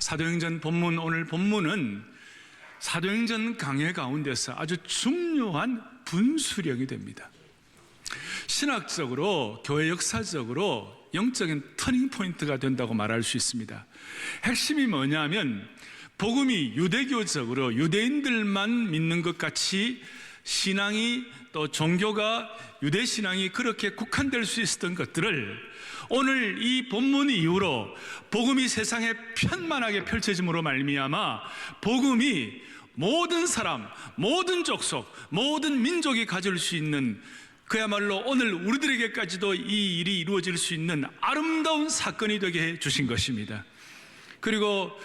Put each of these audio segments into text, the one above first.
사도행전 본문, 오늘 본문은 사도행전 강해 가운데서 아주 중요한 분수령이 됩니다. 신학적으로, 교회 역사적으로 영적인 터닝포인트가 된다고 말할 수 있습니다. 핵심이 뭐냐면 복음이 유대교적으로 유대인들만 믿는 것 같이 신앙이, 또 종교가, 유대신앙이 그렇게 국한될 수 있었던 것들을 오늘 이 본문 이후로 복음이 세상에 편만하게 펼쳐짐으로 말미암아 복음이 모든 사람, 모든 족속, 모든 민족이 가질 수 있는, 그야말로 오늘 우리들에게까지도 이 일이 이루어질 수 있는 아름다운 사건이 되게 해 주신 것입니다. 그리고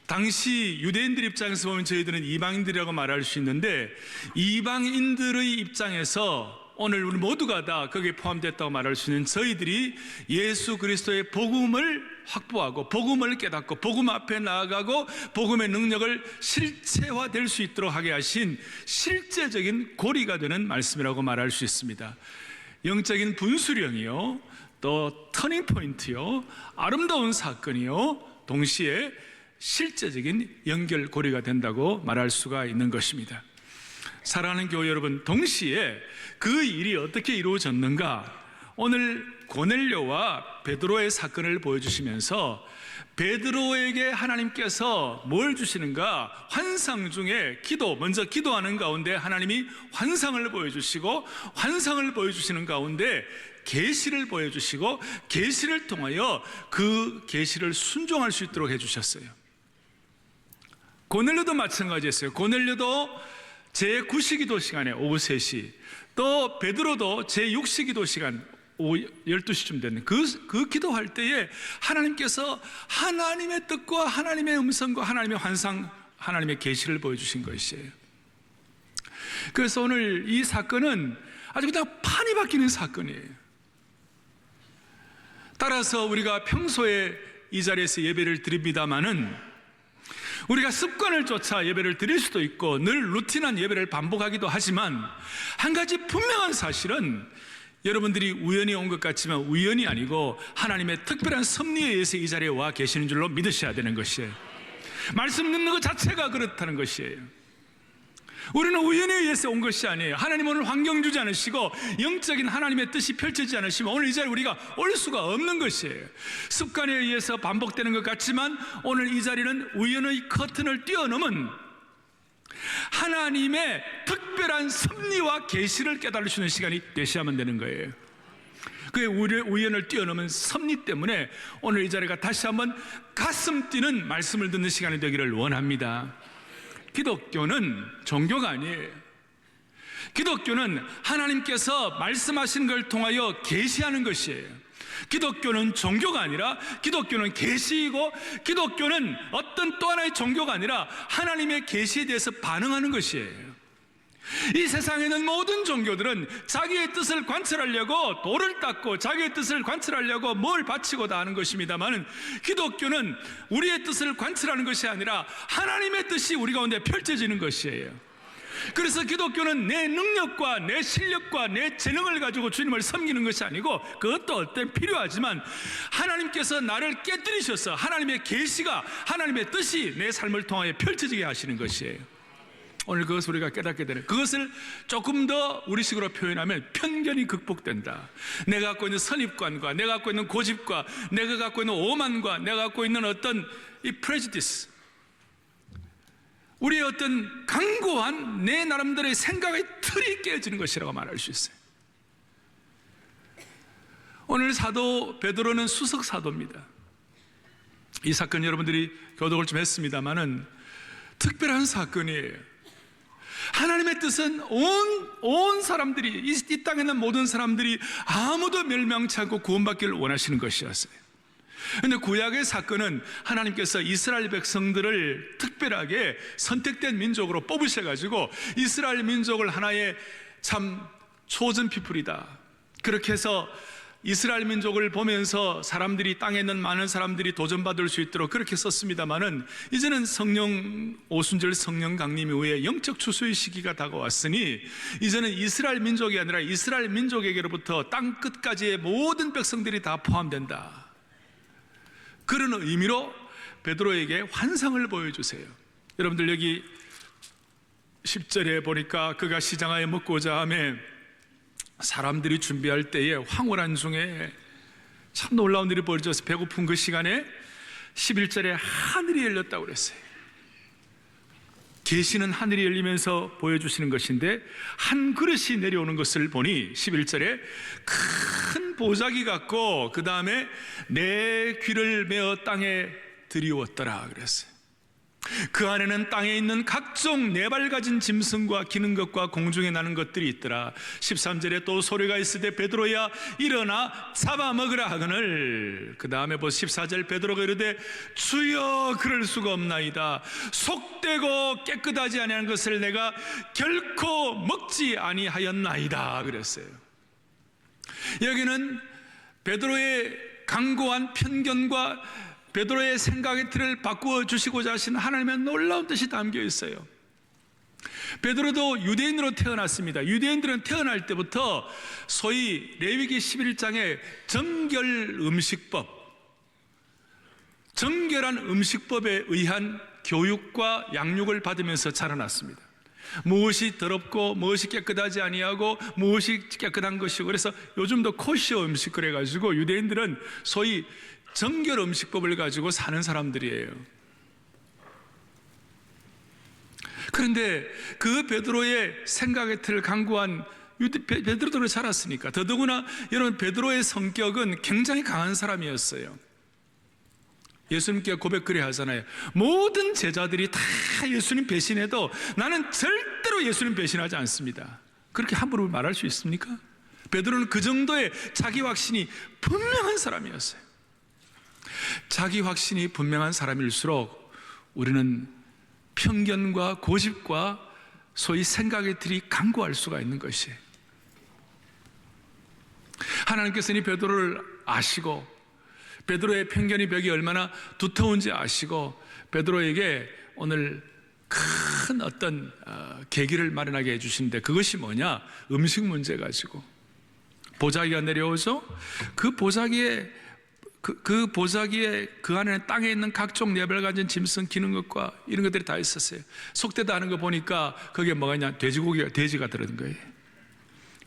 당시 유대인들 입장에서 보면 저희들은 이방인들이라고 말할 수 있는데, 이방인들의 입장에서 오늘 우리 모두가 다 거기에 포함됐다고 말할 수 있는 저희들이 예수 그리스도의 복음을 확보하고 복음을 깨닫고 복음 앞에 나아가고 복음의 능력을 실체화될 수 있도록 하게 하신 실제적인 고리가 되는 말씀이라고 말할 수 있습니다. 영적인 분수령이요, 또 터닝포인트요, 아름다운 사건이요, 동시에 실제적인 연결고리가 된다고 말할 수가 있는 것입니다. 사랑하는 교회 여러분, 동시에 그 일이 어떻게 이루어졌는가, 오늘 고넬료와 베드로의 사건을 보여주시면서 베드로에게 하나님께서 뭘 주시는가, 환상 중에 먼저 기도하는 가운데 하나님이 환상을 보여주시고, 환상을 보여주시는 가운데 계시를 보여주시고, 계시를 통하여 그 계시를 순종할 수 있도록 해주셨어요. 고넬료도 마찬가지였어요. 고넬료도 제9시 기도 시간에 오후 3시, 또 베드로도 제6시 기도 시간 오후 12시쯤 되는 그 기도할 때에 하나님께서 하나님의 뜻과 하나님의 음성과 하나님의 환상, 하나님의 계시를 보여주신 것이에요. 그래서 오늘 이 사건은 아주 그냥 판이 바뀌는 사건이에요. 따라서 우리가 평소에 이 자리에서 예배를 드립니다마는 우리가 습관을 쫓아 예배를 드릴 수도 있고 늘 루틴한 예배를 반복하기도 하지만, 한 가지 분명한 사실은 여러분들이 우연히 온 것 같지만 우연이 아니고 하나님의 특별한 섭리에 의해서 이 자리에 와 계시는 줄로 믿으셔야 되는 것이에요. 말씀 듣는 것 자체가 그렇다는 것이에요. 우리는 우연에 의해서 온 것이 아니에요. 하나님 오늘 환경 주지 않으시고 영적인 하나님의 뜻이 펼쳐지지 않으시면 오늘 이 자리에 우리가 올 수가 없는 것이에요. 습관에 의해서 반복되는 것 같지만 오늘 이 자리는 우연의 커튼을 뛰어넘은 하나님의 특별한 섭리와 계시를 깨달을 수 있는 시간이 되셔야만 되는 거예요. 그 우연을 뛰어넘은 섭리 때문에 오늘 이 자리가 다시 한번 가슴 뛰는 말씀을 듣는 시간이 되기를 원합니다. 기독교는 종교가 아니에요. 기독교는 하나님께서 말씀하신 걸 통하여 계시하는 것이에요. 기독교는 종교가 아니라 기독교는 계시이고, 기독교는 어떤 또 하나의 종교가 아니라 하나님의 계시에 대해서 반응하는 것이에요. 이 세상에 있는 모든 종교들은 자기의 뜻을 관철하려고 돌을 닦고 자기의 뜻을 관철하려고 뭘 바치고 다 하는 것입니다만, 기독교는 우리의 뜻을 관철하는 것이 아니라 하나님의 뜻이 우리 가운데 펼쳐지는 것이에요. 그래서 기독교는 내 능력과 내 실력과 내 재능을 가지고 주님을 섬기는 것이 아니고, 그것도 어떤 필요하지만 하나님께서 나를 깨뜨리셔서 하나님의 계시가, 하나님의 뜻이 내 삶을 통하여 펼쳐지게 하시는 것이에요. 오늘 그것을 우리가 깨닫게 되는, 그것을 조금 더 우리식으로 표현하면 편견이 극복된다. 내가 갖고 있는 선입관과 내가 갖고 있는 고집과 내가 갖고 있는 오만과 내가 갖고 있는 어떤 이 프레주디스, 우리의 어떤 강고한 내 나름대로의 생각의 틀이 깨어지는 것이라고 말할 수 있어요. 오늘 사도 베드로는 수석 사도입니다. 이 사건 여러분들이 교독을 좀 했습니다마는 특별한 사건이에요. 하나님의 뜻은 온 사람들이, 이 땅에 있는 모든 사람들이 아무도 멸망치 않고 구원받기를 원하시는 것이었어요. 그런데 구약의 사건은 하나님께서 이스라엘 백성들을 특별하게 선택된 민족으로 뽑으셔가지고 이스라엘 민족을 하나의 참 초전 피플이다, 그렇게 해서 이스라엘 민족을 보면서 사람들이, 땅에 있는 많은 사람들이 도전받을 수 있도록 그렇게 썼습니다마는, 이제는 성령 오순절 성령 강림 이후에 영적 추수의 시기가 다가왔으니 이제는 이스라엘 민족이 아니라 이스라엘 민족에게로부터 땅 끝까지의 모든 백성들이 다 포함된다. 그런 의미로 베드로에게 환상을 보여주세요. 여러분들 여기 10절에 보니까 그가 시장하에 먹고자 하며 사람들이 준비할 때에 황홀한 중에 참 놀라운 일이 벌어져서 배고픈 그 시간에 11절에 하늘이 열렸다고 그랬어요. 계시는 하늘이 열리면서 보여주시는 것인데 한 그릇이 내려오는 것을 보니 11절에 큰 보자기 같고 그 다음에 내 귀를 메어 땅에 들이웠더라 그랬어요. 그 안에는 땅에 있는 각종 네 발 가진 짐승과 기는 것과 공중에 나는 것들이 있더라. 13절에 또 소리가 있으되 베드로야 일어나 잡아먹으라 하거늘. 그 다음에 14절 베드로가 이르되 주여 그럴 수가 없나이다. 속되고 깨끗하지 아니한 것을 내가 결코 먹지 아니하였나이다 그랬어요. 여기는 베드로의 강고한 편견과 베드로의 생각의 틀을 바꾸어 주시고자 하신 하나님의 놀라운 뜻이 담겨 있어요. 베드로도 유대인으로 태어났습니다. 유대인들은 태어날 때부터 소위 레위기 11장의 정결 음식법, 정결한 음식법에 의한 교육과 양육을 받으면서 자라났습니다. 무엇이 더럽고 무엇이 깨끗하지 아니하고 무엇이 깨끗한 것이고, 그래서 요즘도 코시어 음식 그래가지고 유대인들은 소위 정결 음식법을 가지고 사는 사람들이에요. 그런데 그 베드로의 생각의 틀을 강구한 베드로로 자랐으니까, 더더구나 여러분 베드로의 성격은 굉장히 강한 사람이었어요. 예수님께 고백 그래 하잖아요. 모든 제자들이 다 예수님 배신해도 나는 절대로 예수님 배신하지 않습니다. 그렇게 함부로 말할 수 있습니까? 베드로는 그 정도의 자기 확신이 분명한 사람이었어요. 자기 확신이 분명한 사람일수록 우리는 편견과 고집과 소위 생각의 틀이 강구할 수가 있는 것이에요. 하나님께서는 이 베드로를 아시고 베드로의 편견의 벽이 얼마나 두터운지 아시고 베드로에게 오늘 큰 어떤 계기를 마련하게 해주시는데, 그것이 뭐냐? 음식 문제 가지고 보자기가 내려오죠. 그 보자기에 그 안에 땅에 있는 각종 네발 가진 짐승 기는 것과 이런 것들이 다 있었어요. 속되다 하는 거 보니까 거기에 뭐가 있냐? 돼지가 들어든 거예요.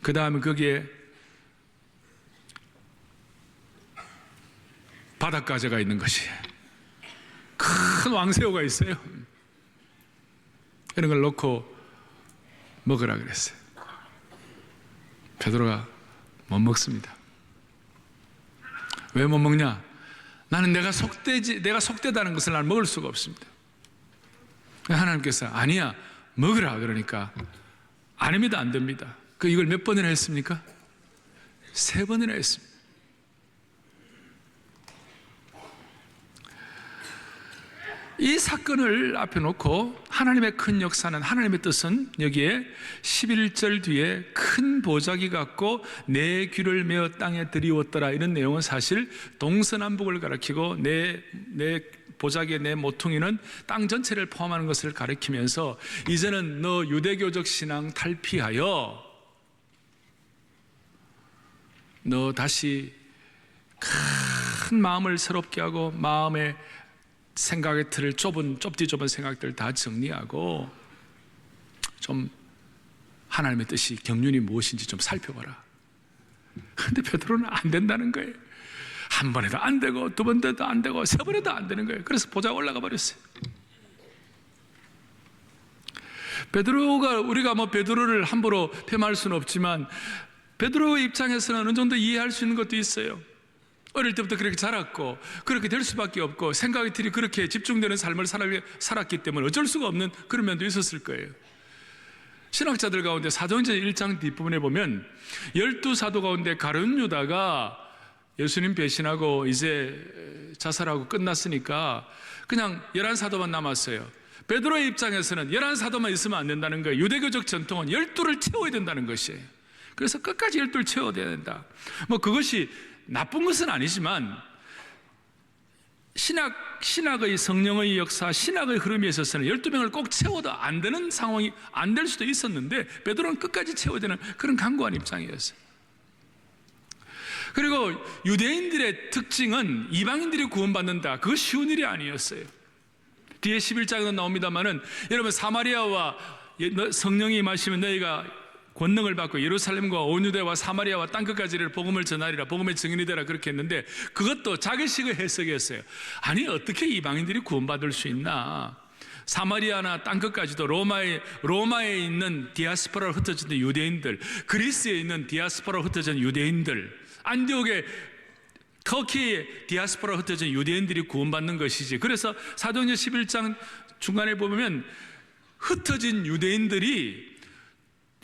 그 다음에 거기에 바닷가재가 있는 것이, 큰 왕새우가 있어요. 이런 걸 넣고 먹으라 그랬어요. 베드로가 못 먹습니다. 왜 못 먹냐? 나는 내가 속되다는 것을 난 먹을 수가 없습니다. 하나님께서 아니야 먹으라 그러니까 아닙니다, 안 됩니다. 이걸 몇 번이나 했습니까? 3번이나 했습니다. 이 사건을 앞에 놓고 하나님의 큰 역사는, 하나님의 뜻은 여기에 11절 뒤에 큰 보자기 같고 내 귀를 메어 땅에 들이웠더라, 이런 내용은 사실 동서남북을 가리키고 내 보자기의 내 모퉁이는 땅 전체를 포함하는 것을 가리키면서 이제는 너 유대교적 신앙 탈피하여 너 다시 큰 마음을 새롭게 하고 마음의 생각의 틀을 좁은 생각들을 다 정리하고 좀 하나님의 뜻이 경륜이 무엇인지 좀 살펴봐라. 그런데 베드로는 안 된다는 거예요. 한 번에도 안 되고 두 번 해도 안 되고 세 번 해도 안 되는 거예요. 그래서 보자가 올라가 버렸어요. 베드로가, 우리가 베드로를 함부로 폄하할 수는 없지만 베드로의 입장에서는 어느 정도 이해할 수 있는 것도 있어요. 어릴 때부터 그렇게 자랐고 그렇게 될 수밖에 없고 생각의 틀이 그렇게 집중되는 삶을 살았기 때문에 어쩔 수가 없는 그런 면도 있었을 거예요. 신학자들 가운데 사도행전 1장 뒷부분에 보면 12사도 가운데 가룟 유다가 예수님 배신하고 이제 자살하고 끝났으니까 그냥 11사도만 남았어요. 베드로의 입장에서는 11사도만 있으면 안 된다는 거예요. 유대교적 전통은 12를 채워야 된다는 것이에요. 그래서 끝까지 12를 채워야 된다. 그것이 나쁜 것은 아니지만 신학의 성령의 역사, 신학의 흐름에 있어서는 12명을 꼭 채워도 안 되는 상황이 안 될 수도 있었는데 베드로는 끝까지 채워야 되는 그런 강구한 입장이었어요. 그리고 유대인들의 특징은 이방인들이 구원받는다, 그거 쉬운 일이 아니었어요. 뒤에 11장에도 나옵니다만은, 여러분 사마리아와 성령이 임하시면 너희가 권능을 받고 예루살렘과 온 유대와 사마리아와 땅끝까지를 복음을 전하리라, 복음의 증인이 되라, 그렇게 했는데 그것도 자기식의 해석이었어요. 아니 어떻게 이방인들이 구원받을 수 있나? 사마리아나 땅끝까지도 로마에 있는 디아스포라로 흩어진 유대인들, 그리스에 있는 디아스포라로 흩어진 유대인들, 안디옥의 터키의 디아스포라로 흩어진 유대인들이 구원받는 것이지. 그래서 사도행전 11장 중간에 보면 흩어진 유대인들이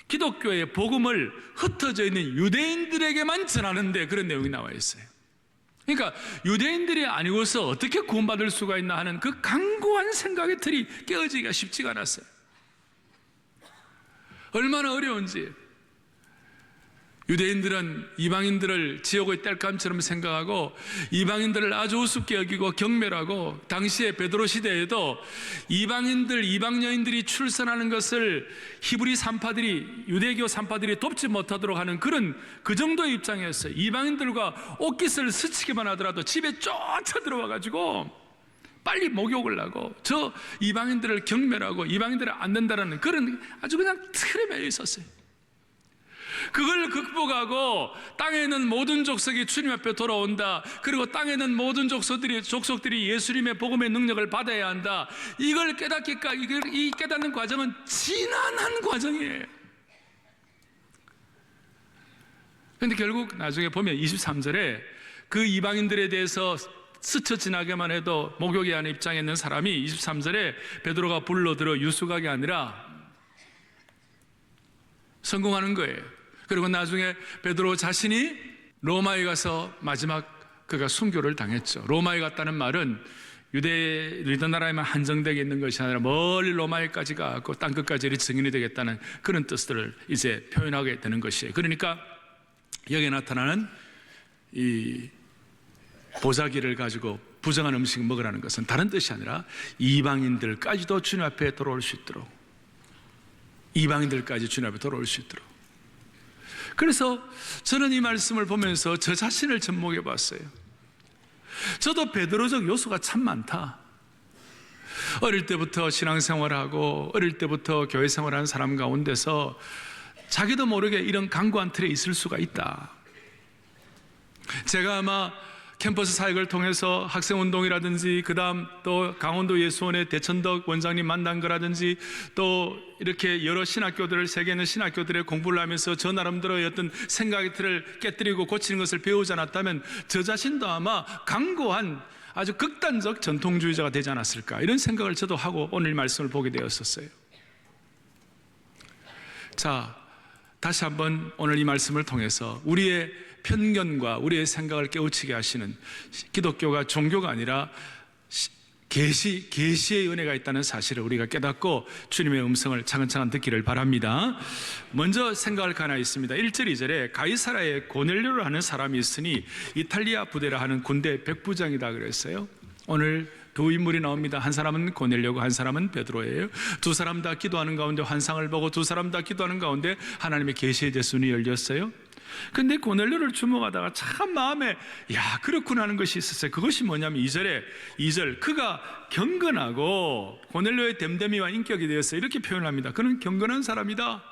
기독교의 복음을 흩어져 있는 유대인들에게만 전하는데 그런 내용이 나와 있어요. 그러니까 유대인들이 아니고서 어떻게 구원받을 수가 있나 하는 그 강고한 생각의 틀이 깨어지기가 쉽지가 않았어요. 얼마나 어려운지. 유대인들은 이방인들을 지옥의 땔감처럼 생각하고 이방인들을 아주 우습게 여기고 경멸하고, 당시에 베드로 시대에도 이방인들, 이방 여인들이 출산하는 것을 히브리 산파들이, 유대교 산파들이 돕지 못하도록 하는 그 정도의 입장이었어요. 이방인들과 옷깃을 스치기만 하더라도 집에 쫓아 들어와 가지고 빨리 목욕을 하고 저 이방인들을 경멸하고 이방인들을 안 된다라는 그런 아주 그냥 틀에 매여 있었어요. 그걸 극복하고 땅에 있는 모든 족속이 주님 앞에 돌아온다, 그리고 땅에 있는 모든 족속들이 예수님의 복음의 능력을 받아야 한다, 이걸 깨닫기까지, 이 깨닫는 과정은 지난한 과정이에요. 그런데 결국 나중에 보면 23절에 그 이방인들에 대해서 스쳐 지나게만 해도 목욕에 하는 입장에 있는 사람이 23절에 베드로가 불러들어 유숙하게 아니라 성공하는 거예요. 그리고 나중에 베드로 자신이 로마에 가서 마지막 그가 순교를 당했죠. 로마에 갔다는 말은 유대 나라에만 한정되게 있는 것이 아니라 멀리 로마에까지 가고 땅끝까지 증인이 되겠다는 그런 뜻들을 이제 표현하게 되는 것이에요. 그러니까 여기에 나타나는 이 보자기를 가지고 부정한 음식을 먹으라는 것은 다른 뜻이 아니라 이방인들까지도 주님 앞에 돌아올 수 있도록, 이방인들까지 주님 앞에 돌아올 수 있도록. 그래서 저는 이 말씀을 보면서 저 자신을 접목해 봤어요. 저도 베드로적 요소가 참 많다. 어릴 때부터 신앙생활하고 어릴 때부터 교회 생활하는 사람 가운데서 자기도 모르게 이런 강고한 틀에 있을 수가 있다. 제가 아마 캠퍼스 사역을 통해서 학생운동이라든지, 그 다음 또 강원도 예수원의 대천덕 원장님 만난 거라든지, 또 이렇게 여러 신학교들을, 세계에 있는 신학교들의 공부를 하면서 저 나름대로의 어떤 생각의 틀을 깨뜨리고 고치는 것을 배우지 않았다면 저 자신도 아마 강고한 아주 극단적 전통주의자가 되지 않았을까, 이런 생각을 저도 하고 오늘 말씀을 보게 되었었어요. 자, 다시 한번 오늘 이 말씀을 통해서 우리의 편견과 우리의 생각을 깨우치게 하시는, 기독교가 종교가 아니라 계시의 은혜가 있다는 사실을 우리가 깨닫고 주님의 음성을 차근차근 듣기를 바랍니다. 먼저 생각할 거 하나 있습니다. 1절 2절에 가이사라에 고넬료를 하는 사람이 있으니 이탈리아 부대라 하는 군대 백부장이다 그랬어요. 오늘 두 인물이 나옵니다. 한 사람은 고넬료고 한 사람은 베드로예요. 두 사람 다 기도하는 가운데 환상을 보고 두 사람 다 기도하는 가운데 하나님의 계시에 대해서 눈이 열렸어요. 근데 고넬료를 주목하다가 참 마음에 그렇구나 하는 것이 있었어요. 그것이 뭐냐면 2절 그가 경건하고, 고넬료의 됨됨이와 인격이 되었어요. 이렇게 표현합니다. 그는 경건한 사람이다.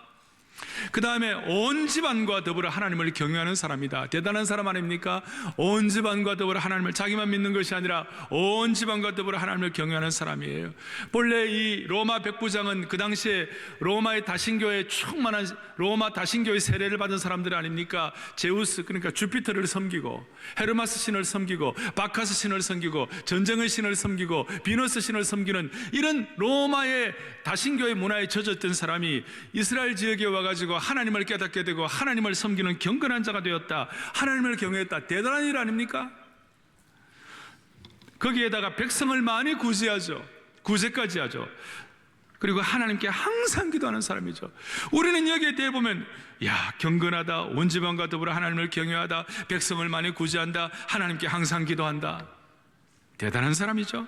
그 다음에 온 집안과 더불어 하나님을 경외하는 사람이다. 대단한 사람 아닙니까? 온 집안과 더불어 하나님을, 자기만 믿는 것이 아니라 온 집안과 더불어 하나님을 경외하는 사람이에요. 본래 이 로마 백부장은 그 당시에 로마의 다신교에 충만한, 로마 다신교의 세례를 받은 사람들 아닙니까? 제우스, 그러니까 주피터를 섬기고, 헤르마스 신을 섬기고, 바카스 신을 섬기고, 전쟁의 신을 섬기고, 비너스 신을 섬기는 이런 로마의 다신교의 문화에 젖었던 사람이 이스라엘 지역에 와가지고 하나님을 깨닫게 되고 하나님을 섬기는 경건한 자가 되었다. 하나님을 경외했다. 대단한 일 아닙니까? 거기에다가 백성을 많이 구제하죠. 구제까지 하죠. 그리고 하나님께 항상 기도하는 사람이죠. 우리는 여기에 대해 보면 경건하다, 온 집안과 더불어 하나님을 경외하다, 백성을 많이 구제한다, 하나님께 항상 기도한다. 대단한 사람이죠.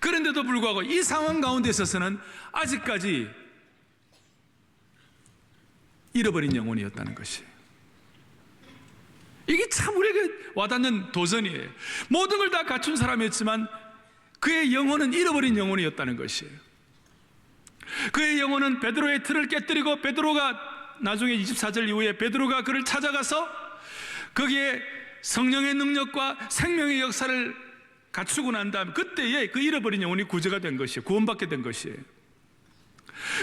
그런데도 불구하고 이 상황 가운데 있어서는 아직까지 잃어버린 영혼이었다는 것이. 참 우리에게 와닿는 도전이에요. 모든 걸 다 갖춘 사람이었지만 그의 영혼은 잃어버린 영혼이었다는 것이에요. 그의 영혼은 베드로의 틀을 깨뜨리고, 베드로가 나중에 24절 이후에 베드로가 그를 찾아가서 거기에 성령의 능력과 생명의 역사를 갖추고 난 다음 그때에 그 잃어버린 영혼이 구제가 된 것이에요. 구원받게 된 것이에요.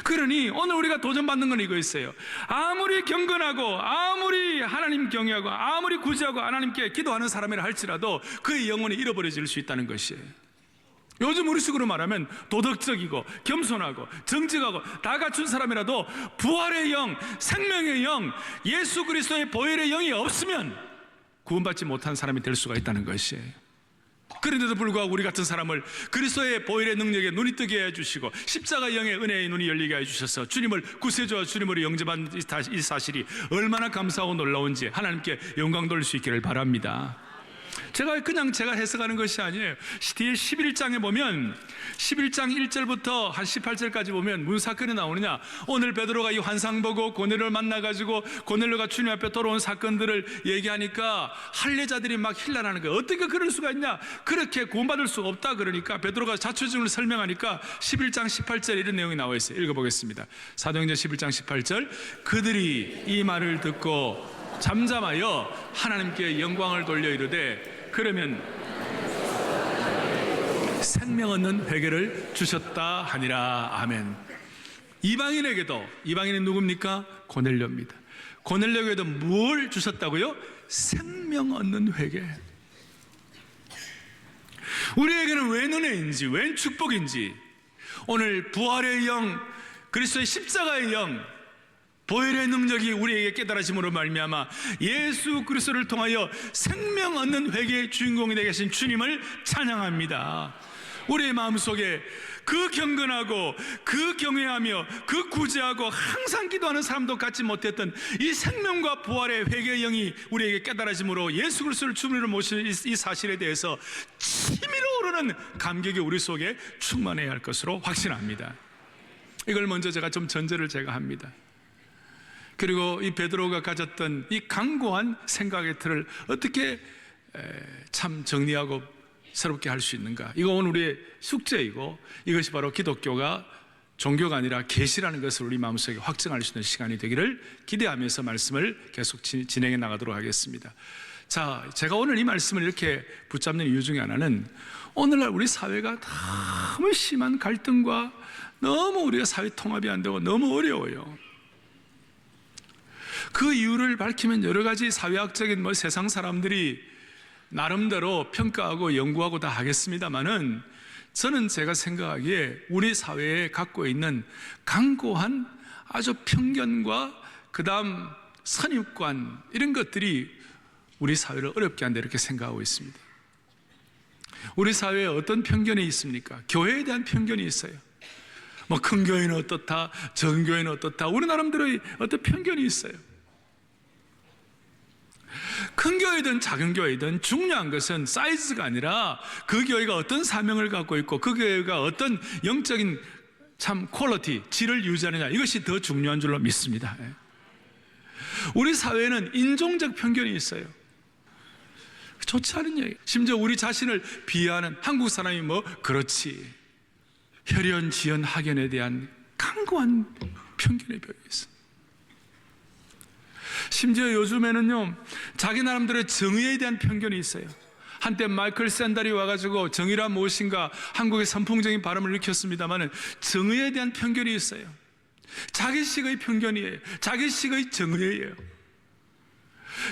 그러니 오늘 우리가 도전받는 건 이거 있어요. 아무리 경건하고 아무리 하나님 경외하고 아무리 구제하고 하나님께 기도하는 사람이라 할지라도 그의 영혼이 잃어버려질 수 있다는 것이에요. 요즘 우리식으로 말하면 도덕적이고 겸손하고 정직하고 다 갖춘 사람이라도 부활의 영, 생명의 영, 예수 그리스도의 보혈의 영이 없으면 구원받지 못한 사람이 될 수가 있다는 것이에요. 그런데도 불구하고 우리 같은 사람을 그리스도의 보혈의 능력에 눈이 뜨게 해주시고 십자가 영의 은혜의 눈이 열리게 해주셔서 주님을 구세주와 주님으로 영접한 이 사실이 얼마나 감사하고 놀라운지 하나님께 영광 돌릴 수 있기를 바랍니다. 제가 해석하는 것이 아니에요. 뒤에 11장에 보면 11장 1절부터 한 18절까지 보면 무슨 사건이 나오느냐, 오늘 베드로가 이 환상 보고 고넬료를 만나가지고 고넬료가 주님 앞에 돌아온 사건들을 얘기하니까 할례자들이 막 힐난하는 거예요. 어떻게 그럴 수가 있냐, 그렇게 구원받을 수가 없다. 그러니까 베드로가 자초지종을 설명하니까 11장 18절에 이런 내용이 나와 있어요. 읽어보겠습니다. 사도행전 11장 18절, 그들이 이 말을 듣고 잠잠하여 하나님께 영광을 돌려 이르되 그러면 생명 얻는 회개를 주셨다 하니라. 아멘. 이방인이 누굽니까? 고넬료입니다. 고넬료에게도 뭘 주셨다고요? 생명 얻는 회개. 우리에게는 웬 은혜인지 웬 축복인지 오늘 부활의 영, 그리스도의 십자가의 영, 보혈의 능력이 우리에게 깨달아짐으로 말미암아 예수 그리스도를 통하여 생명 얻는 회개의 주인공이 되게 하신 주님을 찬양합니다. 우리의 마음속에 그 경건하고 그 경외하며 그 구제하고 항상 기도하는 사람도 갖지 못했던 이 생명과 부활의 회개의 영이 우리에게 깨달아짐으로 예수 그리스도를 주님으로 모시는 이 사실에 대해서 치밀어 오르는 감격이 우리 속에 충만해야 할 것으로 확신합니다. 이걸 먼저 제가 좀 전제를 합니다. 그리고 이 베드로가 가졌던 이 강고한 생각의 틀을 어떻게 참 정리하고 새롭게 할 수 있는가, 이거 오늘 우리의 숙제이고 이것이 바로 기독교가 종교가 아니라 계시라는 것을 우리 마음속에 확증할 수 있는 시간이 되기를 기대하면서 말씀을 계속 진행해 나가도록 하겠습니다. 자, 제가 오늘 이 말씀을 이렇게 붙잡는 이유 중에 하나는 오늘날 우리 사회가 너무 심한 갈등과 너무 우리가 사회 통합이 안 되고 너무 어려워요. 그 이유를 밝히면 여러 가지 사회학적인 세상 사람들이 나름대로 평가하고 연구하고 다 하겠습니다만은 저는 제가 생각하기에 우리 사회에 갖고 있는 강고한 아주 편견과 그 다음 선입관, 이런 것들이 우리 사회를 어렵게 한다, 이렇게 생각하고 있습니다. 우리 사회에 어떤 편견이 있습니까? 교회에 대한 편견이 있어요. 큰 교회는 어떻다, 작은 교회는 어떻다, 우리 나름대로의 어떤 편견이 있어요. 큰 교회든 작은 교회든 중요한 것은 사이즈가 아니라 그 교회가 어떤 사명을 갖고 있고 그 교회가 어떤 영적인 참 퀄리티, 질을 유지하느냐, 이것이 더 중요한 줄로 믿습니다. 우리 사회에는 인종적 편견이 있어요. 좋지 않은 얘기. 심지어 우리 자신을 비하하는 한국 사람이 그렇지, 혈연, 지연, 학연에 대한 강고한 편견의 벽이 있어요. 심지어 요즘에는요, 자기 나름대로의 정의에 대한 편견이 있어요. 한때 마이클 샌달이 와가지고 정의란 무엇인가 한국의 선풍적인 발음을 일으켰습니다만 정의에 대한 편견이 있어요. 자기식의 편견이에요. 자기식의 정의예요.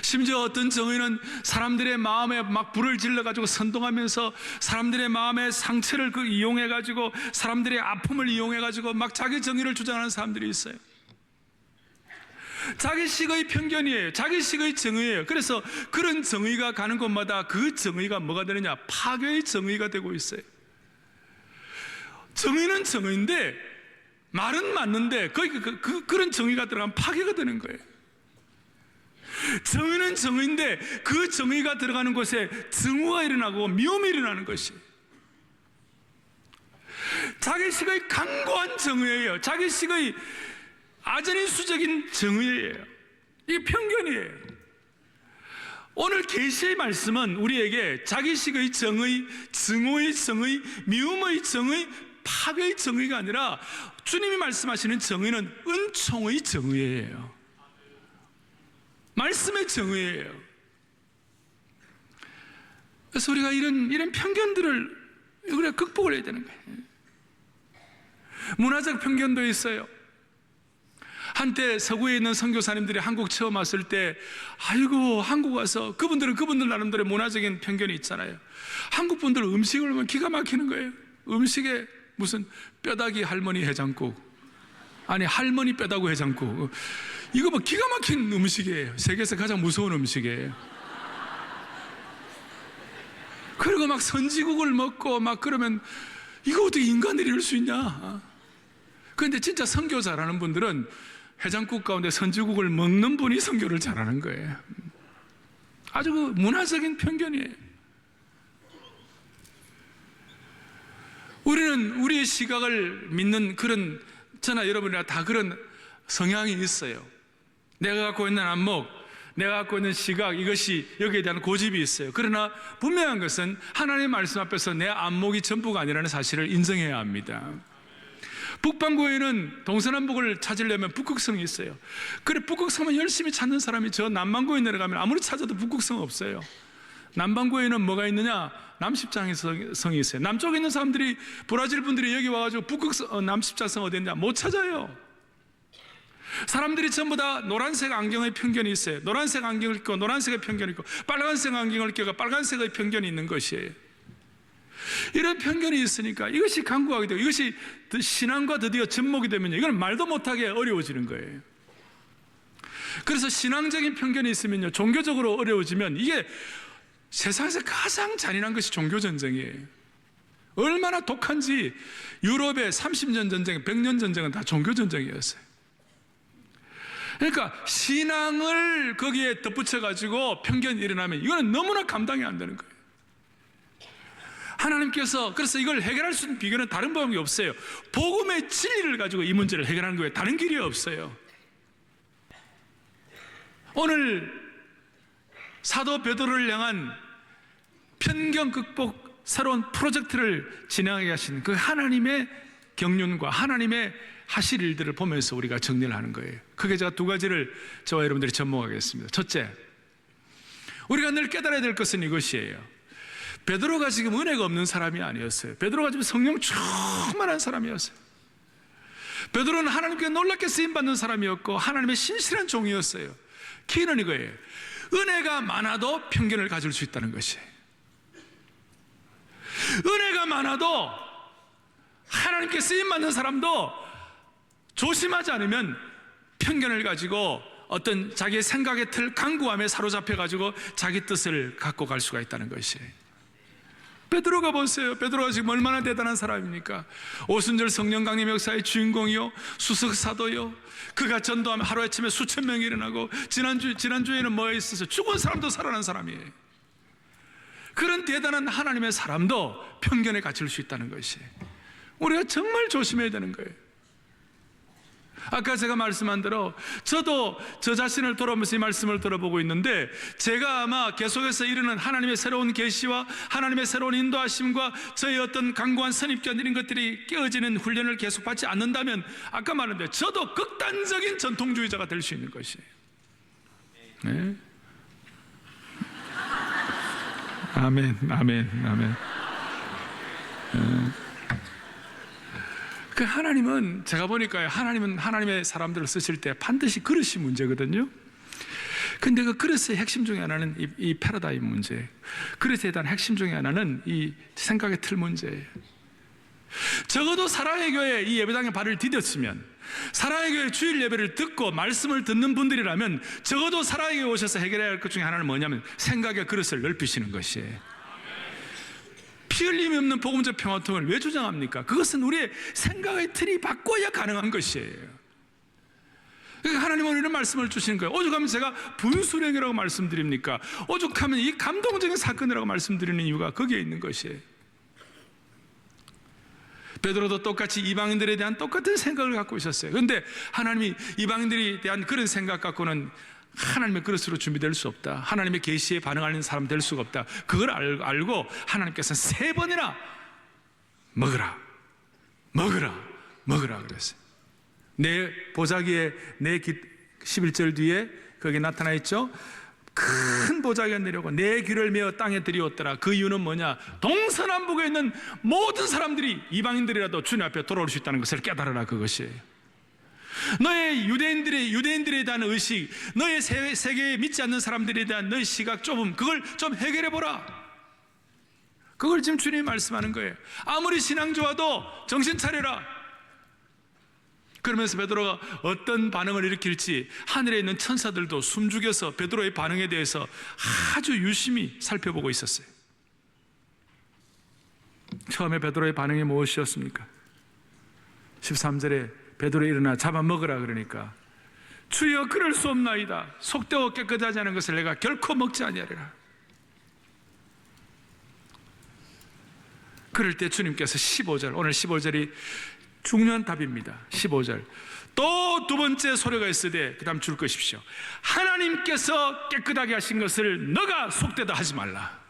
심지어 어떤 정의는 사람들의 마음에 막 불을 질러가지고 선동하면서 사람들의 마음의 상처를 이용해가지고 사람들의 아픔을 이용해가지고 막 자기 정의를 주장하는 사람들이 있어요. 자기식의 편견이에요. 자기식의 정의예요. 그래서 그런 정의가 가는 곳마다 그 정의가 뭐가 되느냐? 파괴의 정의가 되고 있어요. 정의는 정의인데 말은 맞는데 그런 정의가 들어가면 파괴가 되는 거예요. 정의는 정의인데 그 정의가 들어가는 곳에 증오가 일어나고 미움이 일어나는 것이에요. 자기식의 강고한 정의예요. 자기식의 아전인수적인 정의예요. 이게 편견이에요. 오늘 계시의 말씀은 우리에게 자기식의 정의, 증오의 정의, 미움의 정의, 파괴의 정의가 아니라 주님이 말씀하시는 정의는 은총의 정의예요. 말씀의 정의예요. 그래서 우리가 이런 편견들을 우리가 극복을 해야 되는 거예요. 문화적 편견도 있어요. 한때 서구에 있는 선교사님들이 한국 처음 왔을 때, 아이고 한국 와서 그분들 나름대로 문화적인 편견이 있잖아요. 한국 분들 음식을 보면 기가 막히는 거예요. 음식에 무슨 뼈다귀 할머니 해장국, 아니 할머니 뼈다귀 해장국, 이거 뭐 기가 막힌 음식이에요. 세계에서 가장 무서운 음식이에요. 그리고 막 선지국을 먹고 막 그러면 이거 어떻게 인간들이 이럴 수 있냐. 그런데 진짜 선교 잘하는 분들은 해장국 가운데 선지국을 먹는 분이 선교를 잘하는 거예요. 아주 그 문화적인 편견이에요. 우리는 우리의 시각을 믿는 그런, 저나 여러분이나 다 그런 성향이 있어요. 내가 갖고 있는 안목, 내가 갖고 있는 시각, 이것이 여기에 대한 고집이 있어요. 그러나 분명한 것은 하나님의 말씀 앞에서 내 안목이 전부가 아니라는 사실을 인정해야 합니다. 북반구에는 동서남북을 찾으려면 북극성이 있어요. 그래, 북극성만 열심히 찾는 사람이 저 남반구에 내려가면 아무리 찾아도 북극성 없어요. 남반구에는 뭐가 있느냐? 남십자성이 있어요. 남쪽에 있는 사람들이, 브라질 분들이 여기 와가지고 남십자성 어디 있냐? 못 찾아요. 사람들이 전부 다 노란색 안경의 편견이 있어요. 노란색 안경을 끼고 노란색의 편견이 있고, 빨간색 안경을 끼고 빨간색의 편견이 있는 것이에요. 이런 편견이 있으니까 이것이 강구하게 되고, 이것이 신앙과 드디어 접목이 되면 이건 말도 못하게 어려워지는 거예요. 그래서 신앙적인 편견이 있으면요, 종교적으로 어려워지면, 이게 세상에서 가장 잔인한 것이 종교전쟁이에요. 얼마나 독한지. 유럽의 30년 전쟁, 100년 전쟁은 다 종교전쟁이었어요. 그러니까 신앙을 거기에 덧붙여가지고 편견이 일어나면 이거는 너무나 감당이 안 되는 거예요. 하나님께서 그래서 이걸 해결할 수 있는 비결은 다른 방법이 없어요. 복음의 진리를 가지고 이 문제를 해결하는 거예요. 다른 길이 없어요. 오늘 사도 베드로를 향한 편견 극복 새로운 프로젝트를 진행하게 하신 그 하나님의 경륜과 하나님의 하실 일들을 보면서 우리가 정리를 하는 거예요. 크게 제가 두 가지를 저와 여러분들이 접목하겠습니다. 첫째, 우리가 늘 깨달아야 될 것은 이것이에요. 베드로가 지금 은혜가 없는 사람이 아니었어요. 베드로가 지금 성령 충만한 사람이었어요. 베드로는 하나님께 놀랍게 쓰임받는 사람이었고 하나님의 신실한 종이었어요. 키는 이거예요. 은혜가 많아도 편견을 가질 수 있다는 것이에요. 은혜가 많아도 하나님께 쓰임받는 사람도 조심하지 않으면 편견을 가지고 어떤 자기의 생각의 틀, 강구함에 사로잡혀가지고 자기 뜻을 갖고 갈 수가 있다는 것이에요. 베드로가 보세요. 베드로가 지금 얼마나 대단한 사람입니까? 오순절 성령 강림 역사의 주인공이요, 수석 사도요. 그가 전도하면 하루아침에 수천 명이 일어나고, 지난주에는 뭐에 있어서 죽은 사람도 살아난 사람이에요. 그런 대단한 하나님의 사람도 편견에 갇힐 수 있다는 것이에요. 우리가 정말 조심해야 되는 거예요. 아까 제가 말씀한 대로 저도 저 자신을 돌아보면서 이 말씀을 들어보고 있는데, 제가 아마 계속해서 이르는 하나님의 새로운 계시와 하나님의 새로운 인도하심과 저의 어떤 강구한 선입견, 이런 것들이 깨어지는 훈련을 계속 받지 않는다면, 아까 말한 대로 저도 극단적인 전통주의자가 될 수 있는 것이에요. 네? 아멘, 아멘, 아멘. 그 하나님은, 제가 보니까요, 하나님은 하나님의 사람들을 쓰실 때 반드시 그릇이 문제거든요. 근데 그 그릇의 핵심 중에 하나는 이 패러다임 문제, 그릇에 대한 핵심 중에 하나는 이 생각의 틀 문제예요. 적어도 사랑의 교회 이 예배당에 발을 디뎠으면, 사랑의 교회 주일 예배를 듣고 말씀을 듣는 분들이라면, 적어도 사랑의 교회 오셔서 해결해야 할 것 중에 하나는 뭐냐면 생각의 그릇을 넓히시는 것이에요. 피 흘림이 없는 복음적 평화통을 왜 주장합니까? 그것은 우리의 생각의 틀이 바꿔야 가능한 것이에요. 그러니까 하나님은 이런 말씀을 주시는 거예요. 오죽하면 제가 분수령이라고 말씀드립니까? 오죽하면 이 감동적인 사건이라고 말씀드리는 이유가 거기에 있는 것이에요. 베드로도 똑같이 이방인들에 대한 똑같은 생각을 갖고 있었어요. 그런데 하나님이 이방인들에 대한 그런 생각 갖고는 하나님의 그릇으로 준비될 수 없다. 하나님의 계시에 반응하는 사람 될 수가 없다. 그걸 알고 하나님께서 3번이나 먹으라 그랬어요. 내 보자기에 11절 뒤에 거기 나타나 있죠. 큰 보자기가 내려오고 내 귀를 메어 땅에 들이었더라. 그 이유는 뭐냐? 동서남북에 있는 모든 사람들이, 이방인들이라도 주님 앞에 돌아올 수 있다는 것을 깨달으라. 그것이에요. 너의 유대인들에 대한 의식, 너의 세계에 믿지 않는 사람들에 대한 너의 시각 좁음, 그걸 좀 해결해 보라. 그걸 지금 주님이 말씀하는 거예요. 아무리 신앙 좋아도 정신 차려라. 그러면서 베드로가 어떤 반응을 일으킬지 하늘에 있는 천사들도 숨죽여서 베드로의 반응에 대해서 아주 유심히 살펴보고 있었어요. 처음에 베드로의 반응이 무엇이었습니까? 13절에 베드로 일어나 잡아먹으라 그러니까 주여 그럴 수 없나이다. 속되어 깨끗하지 않은 것을 내가 결코 먹지 아니하리라. 그럴 때 주님께서 15절, 오늘 15절이 중요한 답입니다. 15절, 또 두 번째 소리가 있으되 그 다음 줄 것이십시오. 하나님께서 깨끗하게 하신 것을 너가 속되다 하지 말라.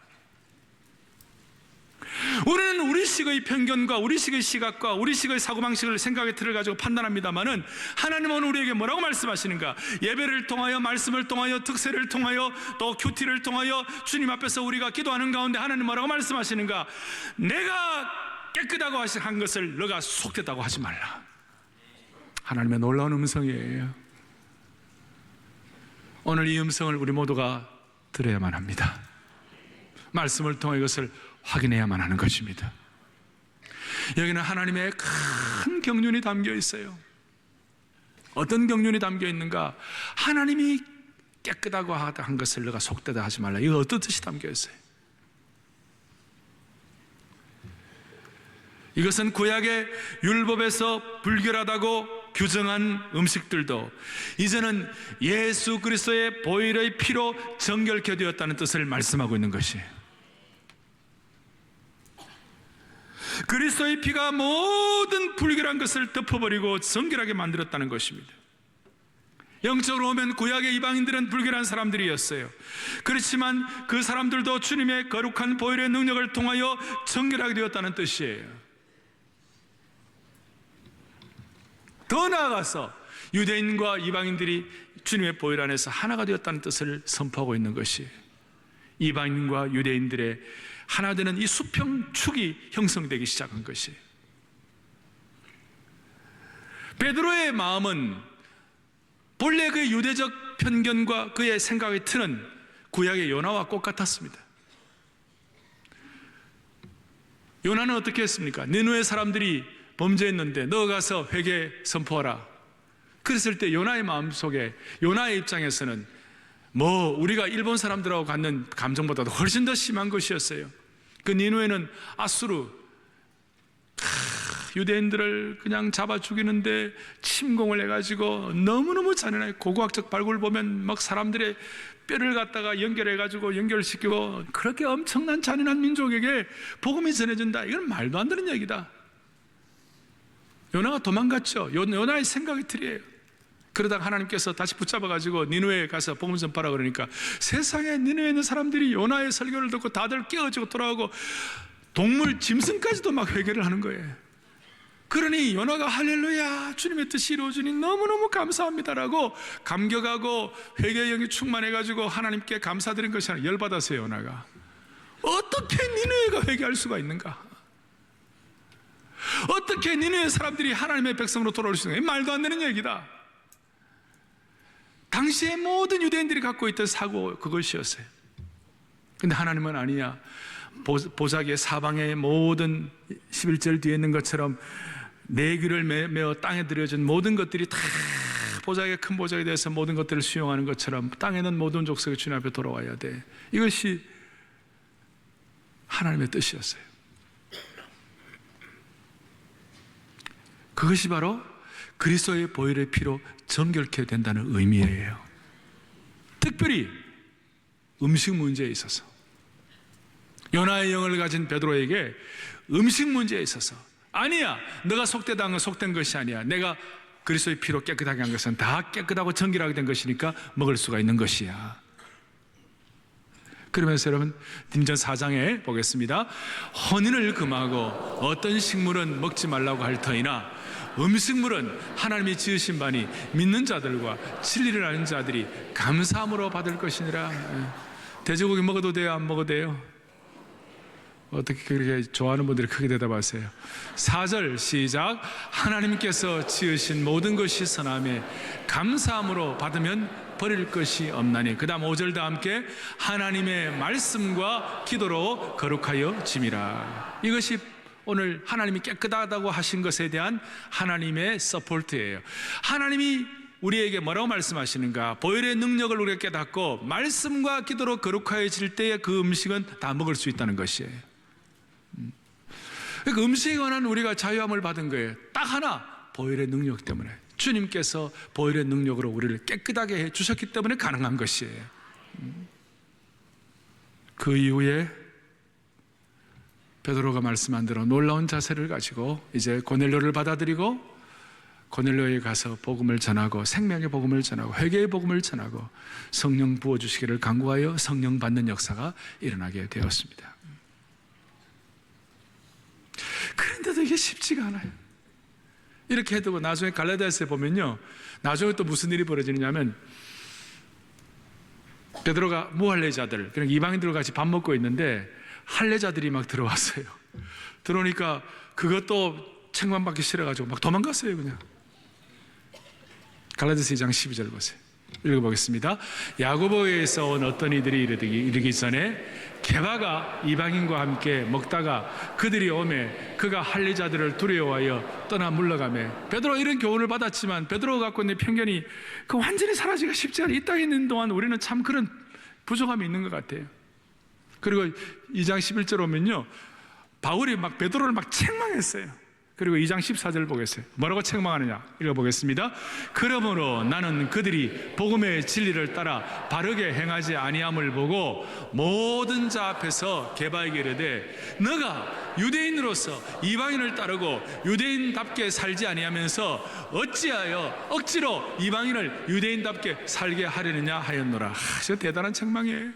우리는 우리식의 편견과 우리식의 시각과 우리식의 사고방식을 생각의 틀을 가지고 판단합니다마는 하나님은 우리에게 뭐라고 말씀하시는가? 예배를 통하여, 말씀을 통하여, 특세를 통하여, 또 큐티를 통하여 주님 앞에서 우리가 기도하는 가운데 하나님 뭐라고 말씀하시는가? 내가 깨끗하고 한 것을 너가 속되다고 하지 말라. 하나님의 놀라운 음성이에요. 오늘 이 음성을 우리 모두가 들어야만 합니다. 말씀을 통해 이것을 확인해야만 하는 것입니다. 여기는 하나님의 큰 경륜이 담겨 있어요. 어떤 경륜이 담겨 있는가? 하나님이 깨끗하고 한 것을 너가 속되다 하지 말라. 이거 어떤 뜻이 담겨 있어요? 이것은 구약의 율법에서 불결하다고 규정한 음식들도 이제는 예수 그리스도의 보혈의 피로 정결케 되었다는 뜻을 말씀하고 있는 것이에요. 그리스도의 피가 모든 불결한 것을 덮어버리고 정결하게 만들었다는 것입니다. 영적으로 보면 구약의 이방인들은 불결한 사람들이었어요. 그렇지만 그 사람들도 주님의 거룩한 보혈의 능력을 통하여 정결하게 되었다는 뜻이에요. 더 나아가서 유대인과 이방인들이 주님의 보혈 안에서 하나가 되었다는 뜻을 선포하고 있는 것이 이방인과 유대인들의 하나 되는 이 수평축이 형성되기 시작한 것이에요. 베드로의 마음은 본래 그 유대적 편견과 그의 생각의 틀은 구약의 요나와 똑같았습니다. 요나는 어떻게 했습니까? 니느웨 사람들이 범죄했는데 너 가서 회개 선포하라. 그랬을 때 요나의 마음속에, 요나의 입장에서는 우리가 일본 사람들하고 갖는 감정보다도 훨씬 더 심한 것이었어요. 그 니느웨는 아수르, 유대인들을 그냥 잡아 죽이는데 침공을 해가지고 너무너무 잔인하게, 고고학적 발굴 보면 막 사람들의 뼈를 갖다가 연결해가지고 연결시키고, 그렇게 엄청난 잔인한 민족에게 복음이 전해진다. 이건 말도 안 되는 얘기다. 요나가 도망갔죠. 요나의 생각의 틀이에요. 그러다가 하나님께서 다시 붙잡아가지고 니느웨에 가서 복음 전파라 그러니까 세상에 니느웨에 있는 사람들이 요나의 설교를 듣고 다들 깨어지고 돌아오고 동물 짐승까지도 막 회개를 하는 거예요. 그러니 요나가 할렐루야 주님의 뜻이 이루어지니 너무너무 감사합니다라고 감격하고 회개의 영이 충만해가지고 하나님께 감사드린 것이 아니라 열받았어요. 요나가 어떻게 니느웨가 회개할 수가 있는가? 어떻게 니느웨 사람들이 하나님의 백성으로 돌아올 수 있는가? 말도 안 되는 얘기다. 당시에 모든 유대인들이 갖고 있던 사고 그것이었어요. 근데 하나님은 아니야. 보자기의 사방의 모든 11절 뒤에 있는 것처럼 내 귀를 메어 땅에 들여진 모든 것들이 다 보자기가 큰 보자기에 대해서 모든 것들을 수용하는 것처럼 땅에 있는 모든 족속이 주님 앞에 돌아와야 돼. 이것이 하나님의 뜻이었어요. 그것이 바로 그리스도의 보혈의 피로 정결케 된다는 의미예요. 특별히 음식 문제에 있어서 요나의 영을 가진 베드로에게 음식 문제에 있어서 아니야, 너가 속되다 한 건 속된 것이 아니야. 내가 그리스도의 피로 깨끗하게 한 것은 다 깨끗하고 정결하게 된 것이니까 먹을 수가 있는 것이야. 그러면서 여러분 딘전 4장에 보겠습니다. 혼인을 금하고 어떤 식물은 먹지 말라고 할 터이나 음식물은 하나님이 지으신 바니 믿는 자들과 진리를 아는 자들이 감사함으로 받을 것이니라. 돼지고기 먹어도 돼요? 안 먹어도 돼요? 어떻게 그렇게 좋아하는 분들이 크게 대답하세요? 4절 시작. 하나님께서 지으신 모든 것이 선함에 감사함으로 받으면 버릴 것이 없나니. 그 다음 5절 다 함께 하나님의 말씀과 기도로 거룩하여 짐이라. 이것이 오늘 하나님이 깨끗하다고 하신 것에 대한 하나님의 서포트예요. 하나님이 우리에게 뭐라고 말씀하시는가? 보혈의 능력을 우리가 깨닫고 말씀과 기도로 거룩하여질 때에 그 음식은 다 먹을 수 있다는 것이에요. 그러니까 음식에 관한 우리가 자유함을 받은 거예요. 딱 하나, 보혈의 능력 때문에. 주님께서 보혈의 능력으로 우리를 깨끗하게 해주셨기 때문에 가능한 것이에요. 그 이후에 베드로가 말씀한 대로 놀라운 자세를 가지고 이제 고넬료를 받아들이고 고넬료에 가서 복음을 전하고 생명의 복음을 전하고 회개의 복음을 전하고 성령 부어주시기를 간구하여 성령 받는 역사가 일어나게 되었습니다. 그런데도 이게 쉽지가 않아요. 이렇게 해두고 나중에 갈라디아서에 보면요, 나중에 또 무슨 일이 벌어지느냐면 베드로가 무할례자들, 그러니까 이방인들과 같이 밥 먹고 있는데 할례자들이 막 들어왔어요. 들어오니까 그것도 책망받기 싫어가지고 막 도망갔어요. 그냥. 갈라디아서 2장 12절 보세요. 읽어보겠습니다. 야고보에서 온 어떤 이들이 이르기 전에 게바가 이방인과 함께 먹다가 그들이 오매 그가 할례자들을 두려워하여 떠나 물러가매. 베드로가 이런 교훈을 받았지만 베드로가 갖고 있는 편견이 그 완전히 사라지기가 쉽지 않아요. 이 땅에 있는 동안 우리는 참 그런 부족함이 있는 것 같아요. 그리고 2장 11절 오면요, 바울이 막 베드로를 막 책망했어요. 그리고 2장 14절 보겠어요. 뭐라고 책망하느냐 읽어보겠습니다. 그러므로 나는 그들이 복음의 진리를 따라 바르게 행하지 아니함을 보고 모든 자 앞에서 게바에게 이르되 너가 유대인으로서 이방인을 따르고 유대인답게 살지 아니하면서 어찌하여 억지로 이방인을 유대인답게 살게 하려느냐 하였노라. 저 대단한 책망이에요.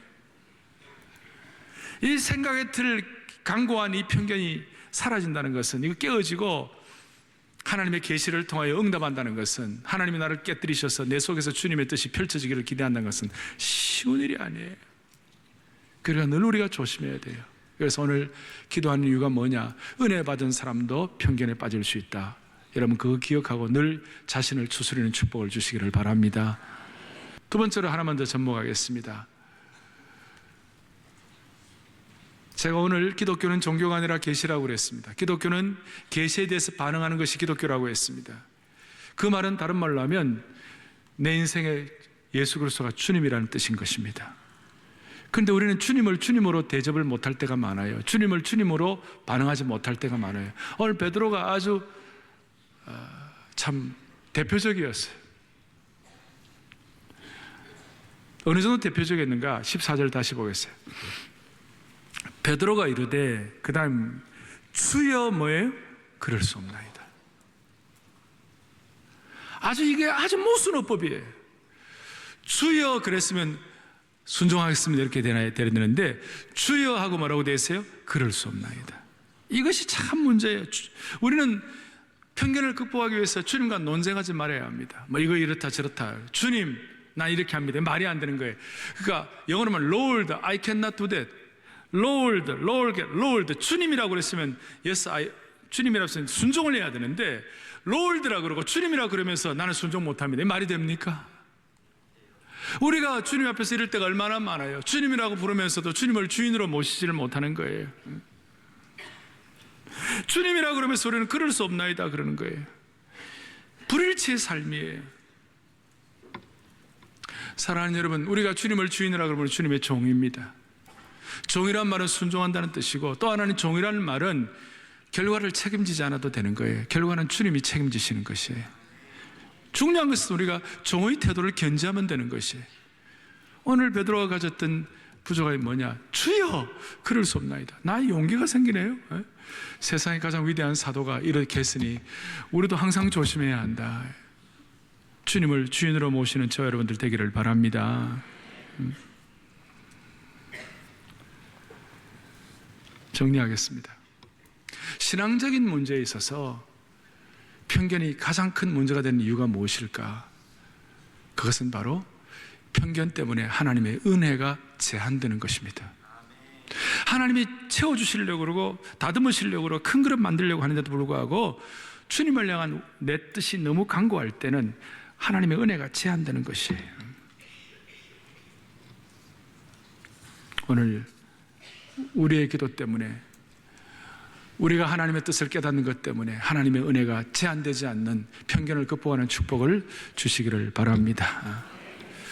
이 생각의 틀을 강고한 이 편견이 사라진다는 것은, 이거 깨어지고 하나님의 계시를 통하여 응답한다는 것은, 하나님이 나를 깨뜨리셔서 내 속에서 주님의 뜻이 펼쳐지기를 기대한다는 것은 쉬운 일이 아니에요. 그러니까 늘 우리가 조심해야 돼요. 그래서 오늘 기도하는 이유가 뭐냐? 은혜 받은 사람도 편견에 빠질 수 있다. 여러분 그거 기억하고 늘 자신을 추스리는 축복을 주시기를 바랍니다. 두 번째로 하나만 더 접목하겠습니다. 제가 오늘 기독교는 종교가 아니라 계시라고 그랬습니다. 기독교는 계시에 대해서 반응하는 것이 기독교라고 했습니다. 그 말은 다른 말로 하면 내 인생에 예수 그리스도가 주님이라는 뜻인 것입니다. 그런데 우리는 주님을 주님으로 대접을 못할 때가 많아요. 주님을 주님으로 반응하지 못할 때가 많아요. 오늘 베드로가 아주 참 대표적이었어요. 어느 정도 대표적이었는가? 14절 다시 보겠어요. 베드로가 이르되 그 다음 주여 뭐예요? 그럴 수 없나이다. 이게 아주 모순 어법이에요. 주여 그랬으면 순종하겠습니다 이렇게 되는데 주여 하고 뭐라고 되어 있어요? 그럴 수 없나이다. 이것이 참 문제예요. 우리는 편견을 극복하기 위해서 주님과 논쟁하지 말아야 합니다. 뭐 이거 이렇다 저렇다. 주님 나 이렇게 합니다. 말이 안 되는 거예요. 그러니까 영어로 하면 Lord I cannot do that. Lord, 주님이라고 그랬으면 yes, 주님이라고 했으면 순종을 해야 되는데 Lord라고 그러고 주님이라고 그러면서 나는 순종 못합니다. 말이 됩니까? 우리가 주님 앞에서 이럴 때가 얼마나 많아요. 주님이라고 부르면서도 주님을 주인으로 모시지를 못하는 거예요. 주님이라고 그러면서 우리는 그럴 수 없나이다 그러는 거예요. 불일치의 삶이에요. 사랑하는 여러분, 우리가 주님을 주인이라고 그러면 주님의 종입니다. 종이란 말은 순종한다는 뜻이고, 또 하나는 종이라는 말은 결과를 책임지지 않아도 되는 거예요. 결과는 주님이 책임지시는 것이에요. 중요한 것은 우리가 종의 태도를 견지하면 되는 것이에요. 오늘 베드로가 가졌던 부족함이 뭐냐? 주여 그럴 수 없나이다. 나의 용기가 생기네요. 세상의 가장 위대한 사도가 이렇게 했으니 우리도 항상 조심해야 한다. 주님을 주인으로 모시는 저 여러분들 되기를 바랍니다. 정리하겠습니다. 신앙적인 문제에 있어서 편견이 가장 큰 문제가 되는 이유가 무엇일까? 그것은 바로 편견 때문에 하나님의 은혜가 제한되는 것입니다. 하나님이 채워주시려고 그러고 다듬으시려고 그러고 큰 그릇 만들려고 하는데도 불구하고 주님을 향한 내 뜻이 너무 강구할 때는 하나님의 은혜가 제한되는 것이에요. 오늘 우리의 기도 때문에, 우리가 하나님의 뜻을 깨닫는 것 때문에 하나님의 은혜가 제한되지 않는 편견을 극복하는 축복을 주시기를 바랍니다.